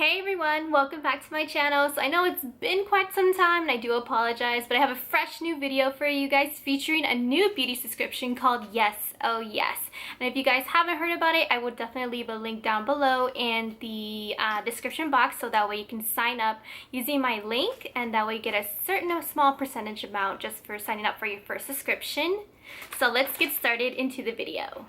Hey everyone, welcome back to my channel. So I know it's been quite some time and I do apologize, but I have a fresh new video for you guys featuring a new beauty subscription called Yes, Oh Yes. And if you guys haven't heard about it, I will definitely leave a link down below in the description box so that way you can sign up using my link and that way you get a certain small percentage amount just for signing up for your first subscription. So let's get started into the video.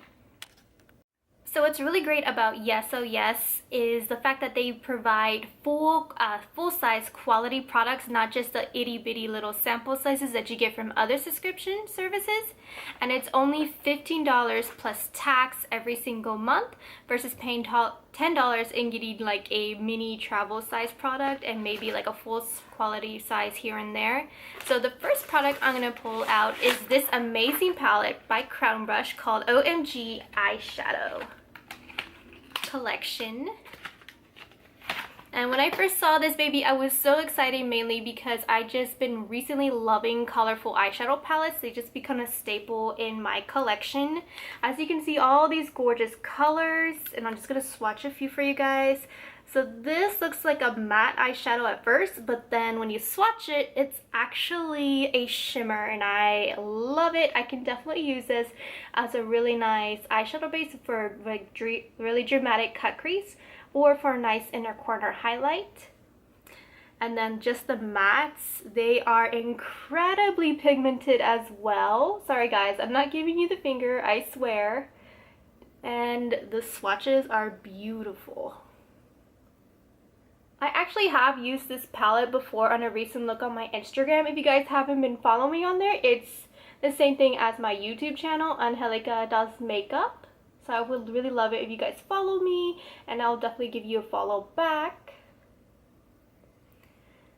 So what's really great about Yes Oh Yes is the fact that they provide full-size quality products, not just the itty-bitty little sample sizes that you get from other subscription services. And it's only $15 plus tax every single month versus paying $10 and getting like a mini travel size product and maybe like a full quality size here and there. So the first product I'm going to pull out is this amazing palette by Crownbrush called OMG Eyeshadow Collection. And when I first saw this baby, I was so excited, mainly because I just been recently loving colorful eyeshadow palettes. They just become a staple in my collection. As you can see, all these gorgeous colors, and I'm just gonna swatch a few for you guys. So this looks like a matte eyeshadow at first, but then when you swatch it, it's actually a shimmer, and I love it. I can definitely use this as a really nice eyeshadow base for like really dramatic cut crease or for a nice inner corner highlight. And then just the mattes, they are incredibly pigmented as well. Sorry guys, I'm not giving you the finger, I swear. And the swatches are beautiful. I actually have used this palette before on a recent look on my Instagram. If you guys haven't been following me on there, it's the same thing as my YouTube channel, Angelica Does Makeup. So I would really love it if you guys follow me, and I'll definitely give you a follow back.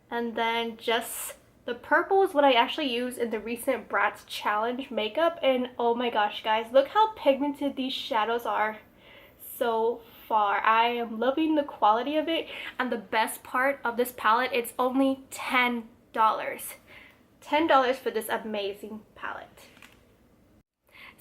And then just the purple is what I actually used in the recent Bratz Challenge makeup, and oh my gosh guys, look how pigmented these shadows are so far. I am loving the quality of it, and the best part of this palette, it's only $10 for this amazing palette.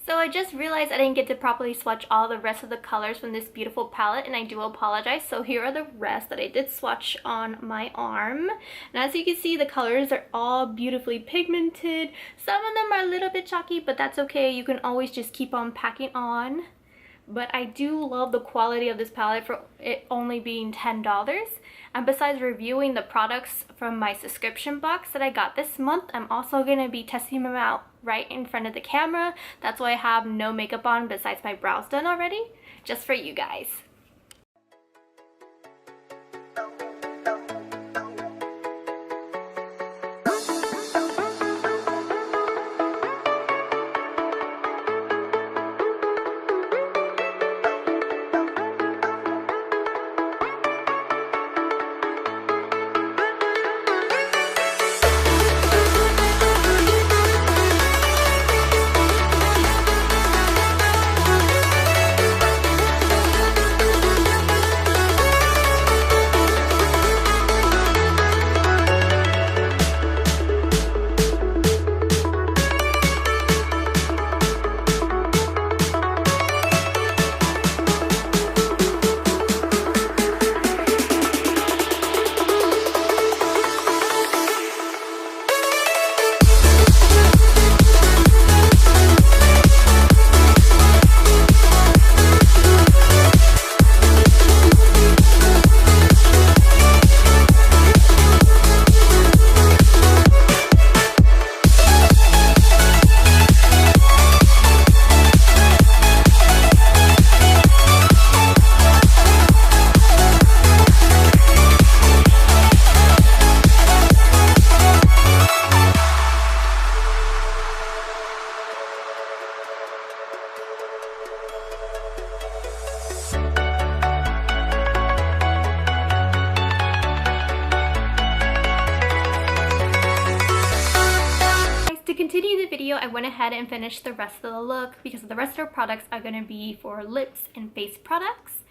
So I just realized I didn't get to properly swatch all the rest of the colors from this beautiful palette, and I do apologize. So here are the rest that I did swatch on my arm. And as you can see, the colors are all beautifully pigmented. Some of them are a little bit chalky, but that's okay. You can always just keep on packing on. But I do love the quality of this palette for it only being $10. And besides reviewing the products from my subscription box that I got this month, I'm also going to be testing them out right in front of the camera. That's why I have no makeup on besides my brows done already, just for you guys. I went ahead and finished the rest of the look because the rest of the products are going to be for lips and face products.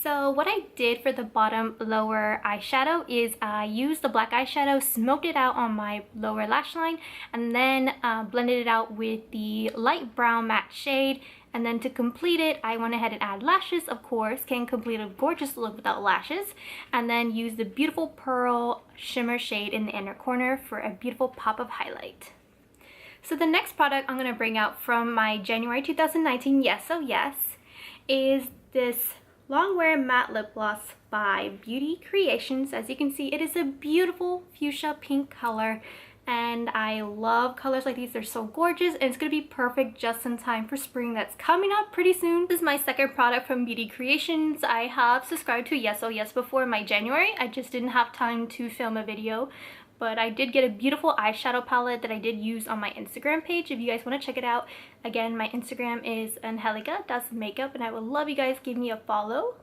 So what I did for the bottom lower eyeshadow is I used the black eyeshadow, smoked it out on my lower lash line, and then blended it out with the light brown matte shade, And then to complete it, I went ahead and add lashes, of course. Can't complete a gorgeous look without lashes. And then use the beautiful Pearl shimmer shade in the inner corner for a beautiful pop of highlight. So the next product I'm going to bring out from my January 2019 Yes Oh Yes is this Longwear Matte Lip Gloss by Beauty Creations. As you can see, it is a beautiful fuchsia pink color, and I love colors like these. They're so gorgeous, and it's going to be perfect just in time for spring that's coming up pretty soon. This is my second product from Beauty Creations. I have subscribed to Yes Oh Yes before in my January. I just didn't have time to film a video, but I did get a beautiful eyeshadow palette that I did use on my Instagram page if you guys want to check it out. Again, my Instagram is angelica.makeup, and I would love you guys give me a follow.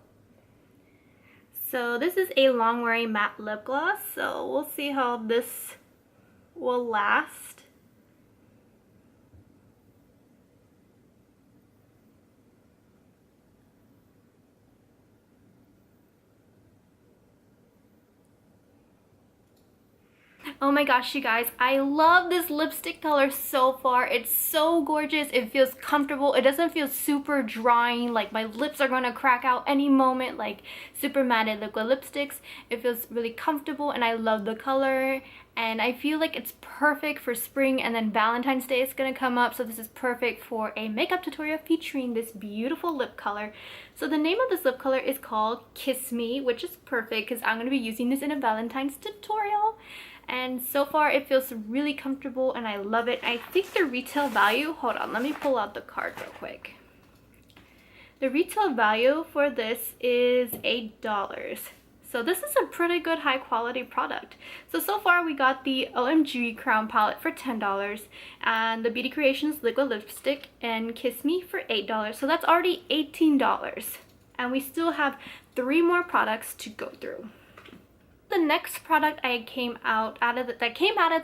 So this is a Longwear matte lip gloss, so we'll see how this will last. Oh my gosh, you guys, I love this lipstick color so far. It's so gorgeous. It feels comfortable. It doesn't feel super drying, like my lips are gonna crack out any moment, like super matte liquid lipsticks. It feels really comfortable, and I love the color. And I feel like it's perfect for spring, and then Valentine's Day is gonna come up, so this is perfect for a makeup tutorial featuring this beautiful lip color. So the name of this lip color is called Kiss Me, which is perfect because I'm gonna be using this in a Valentine's tutorial. And so far it feels really comfortable, and I love it. I think the retail value, hold on, let me pull out the card real quick. The retail value for this is $8. So this is a pretty good high quality product. So far we got the OMG Crown palette for $10, and the Beauty Creations liquid lipstick and Kiss Me for $8. So that's already $18. And we still have 3 more products to go through. The next product that came out of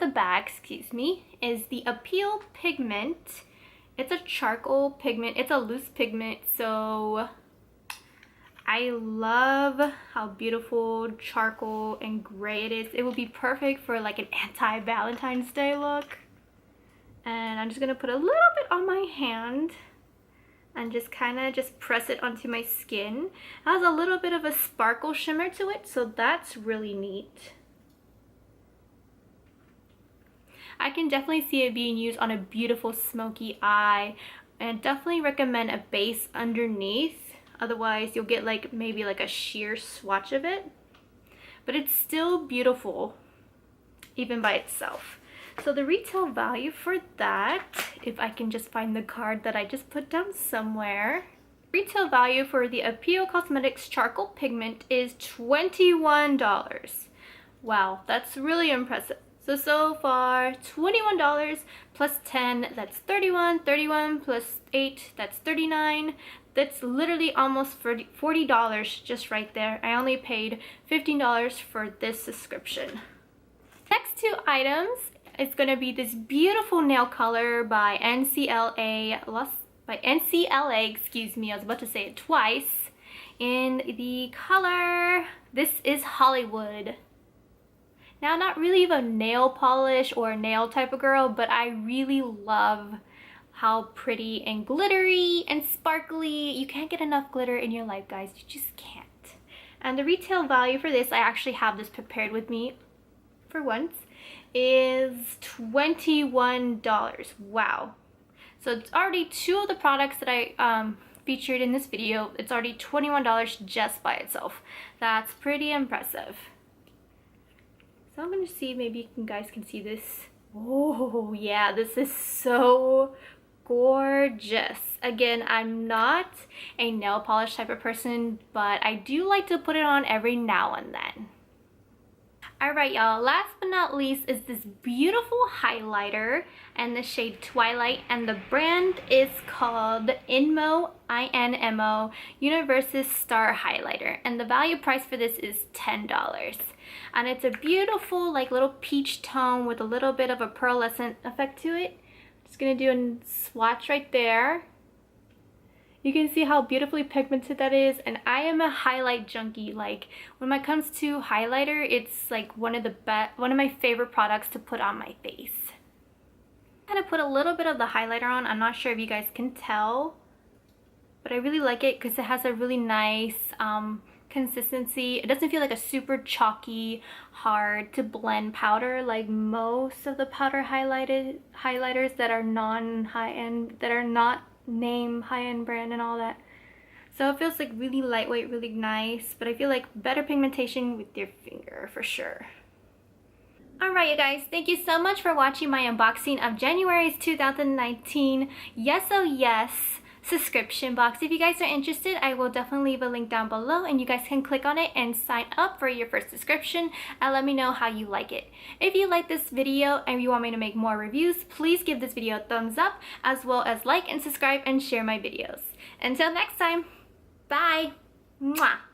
the bag, excuse me, is the Appeal Pigment. It's a charcoal pigment. It's a loose pigment, so I love how beautiful charcoal and gray it is. It would be perfect for like an anti-Valentine's Day look. And I'm just gonna put a little bit on my hand and just kind of press it onto my skin. It has a little bit of a sparkle shimmer to it, so that's really neat. I can definitely see it being used on a beautiful smoky eye, and definitely recommend a base underneath. Otherwise you'll get like maybe like a sheer swatch of it, but it's still beautiful even by itself. So the retail value for that, if I can just find the card that I just put down somewhere. Retail value for the Appeal Cosmetics Charcoal Pigment is $21. Wow, that's really impressive. So far, $21 plus 10, that's $31. 31 plus 8, that's $39. That's literally almost $40 just right there. I only paid $15 for this subscription. Next 2 items, it's gonna be this beautiful nail color by NCLA, excuse me, I was about to say it twice. In the color, this is Hollywood. Now, not really a nail polish or nail type of girl, but I really love how pretty and glittery and sparkly. You can't get enough glitter in your life, guys. You just can't. And the retail value for this, I actually have this prepared with me for once, is $21. Wow. So it's already 2 of the products that I featured in this video. It's already $21 just by itself. That's pretty impressive. So I'm going to see, maybe you guys can see this. Oh yeah, this is so gorgeous. Again, I'm not a nail polish type of person, but I do like to put it on every now and then. Alright y'all, last but not least is this beautiful highlighter in the shade Twilight, and the brand is called Inmo, I-N-M-O, Universe's Star Highlighter, and the value price for this is $10. And it's a beautiful like little peach tone with a little bit of a pearlescent effect to it. Just gonna do a swatch right there. You can see how beautifully pigmented that is, and I am a highlight junkie. Like when it comes to highlighter, it's like one of my favorite products to put on my face. I'm gonna put a little bit of the highlighter on. I'm not sure if you guys can tell. but I really like it because it has a really nice consistency. It doesn't feel like a super chalky, hard to blend powder like most of the powder highlighters that are non-high-end, that are not name high-end brand and all that. So it feels like really lightweight, really nice, but I feel like better pigmentation with your finger for sure. Alright you guys, thank you so much for watching my unboxing of January's 2019 Yes Oh Yes subscription box. If you guys are interested, I will definitely leave a link down below and you guys can click on it and sign up for your first subscription and let me know how you like it. If you like this video and you want me to make more reviews, please give this video a thumbs up as well as like and subscribe and share my videos. Until next time, bye! Mwah!